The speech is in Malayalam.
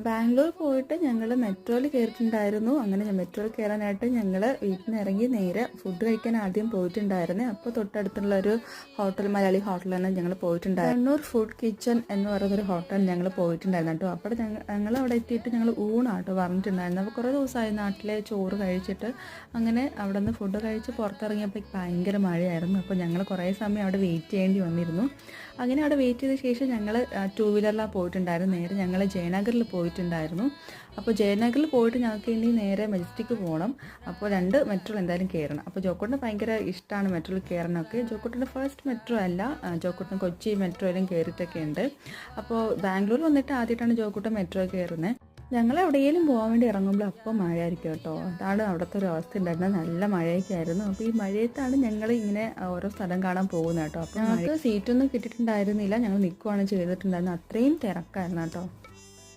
ബാംഗ്ലൂർ പോയിട്ട് ഞങ്ങൾ മെട്രോയിൽ കയറിയിട്ടുണ്ടായിരുന്നു. അങ്ങനെ മെട്രോയിൽ കയറാനായിട്ട് ഞങ്ങൾ വീട്ടിൽ നിന്ന് ഇറങ്ങി നേരെ ഫുഡ് കഴിക്കാൻ ആദ്യം പോയിട്ടുണ്ടായിരുന്നു. അപ്പോൾ തൊട്ടടുത്തുള്ള ഒരു മലയാളി ഹോട്ടലാണ് ഞങ്ങൾ പോയിട്ടുണ്ടായിരുന്നു. കണ്ണൂർ ഫുഡ് കിച്ചൺ എന്ന് പറയുന്നൊരു ഹോട്ടൽ ഞങ്ങൾ പോയിട്ടുണ്ടായിരുന്നു കേട്ടോ. അപ്പോൾ ഞങ്ങൾ അവിടെ എത്തിയിട്ട് ഞങ്ങൾ ഊണാട്ടോ പറഞ്ഞിട്ടുണ്ടായിരുന്നു. അപ്പോൾ കുറേ ദിവസമായി നാട്ടിലെ ചോറ് കഴിച്ചിട്ട് അങ്ങനെ അവിടെ നിന്ന് ഫുഡ് കഴിച്ച് പുറത്തിറങ്ങിയപ്പോൾ ഭയങ്കര മഴയായിരുന്നു. അപ്പോൾ ഞങ്ങൾ കുറേ സമയം അവിടെ വെയിറ്റ് ചെയ്യേണ്ടി വന്നിരുന്നു. അങ്ങനെ അവിടെ വെയിറ്റ് ചെയ്ത ശേഷം ഞങ്ങൾ 2 വീലറിലാണ് പോയിട്ടുണ്ടായിരുന്നു. നേരെ ഞങ്ങൾ ജയനഗറിൽ പോയിട്ടുണ്ടായിരുന്നു. അപ്പോൾ ജയനഗറിൽ പോയിട്ട് ഞങ്ങൾക്ക് ഇനി നേരെ മെജസ്റ്റിക്ക് പോകണം. അപ്പോൾ 2 മെട്രോ എന്തായാലും കയറണം. അപ്പോൾ ജോക്കോട്ടിന് ഭയങ്കര ഇഷ്ടമാണ് മെട്രോയിൽ കയറാനൊക്കെ. ജോക്കോട്ടിൻ്റെ ഫസ്റ്റ് മെട്രോ അല്ല, ജോക്കോട്ടിന് കൊച്ചി മെട്രോയിലും കയറിയിട്ടൊക്കെ ഉണ്ട്. അപ്പോൾ ബാംഗ്ലൂർ വന്നിട്ട് ആദ്യമായിട്ടാണ് ജോക്കോട്ടൻ മെട്രോ കയറുന്നത്. ഞങ്ങൾ എവിടെയെങ്കിലും പോകാൻ വേണ്ടി ഇറങ്ങുമ്പോൾ അപ്പോൾ മഴയായിരിക്കും കേട്ടോ. അതാണ് അവിടുത്തെ ഒരു അവസ്ഥ ഉണ്ടായിരുന്നത്. നല്ല മഴയൊക്കെ ആയിരുന്നു. അപ്പോൾ ഈ മഴയത്താണ് ഞങ്ങൾ ഇങ്ങനെ ഓരോ സ്ഥലം കാണാൻ പോകുന്നത് കേട്ടോ. അപ്പോൾ ഞങ്ങൾക്ക് സീറ്റൊന്നും കിട്ടിയിട്ടുണ്ടായിരുന്നില്ല. ഞങ്ങൾ നിൽക്കുകയാണ് ചെയ്തിട്ടുണ്ടായിരുന്നത്. അത്രയും തിരക്കായിരുന്നു കേട്ടോ.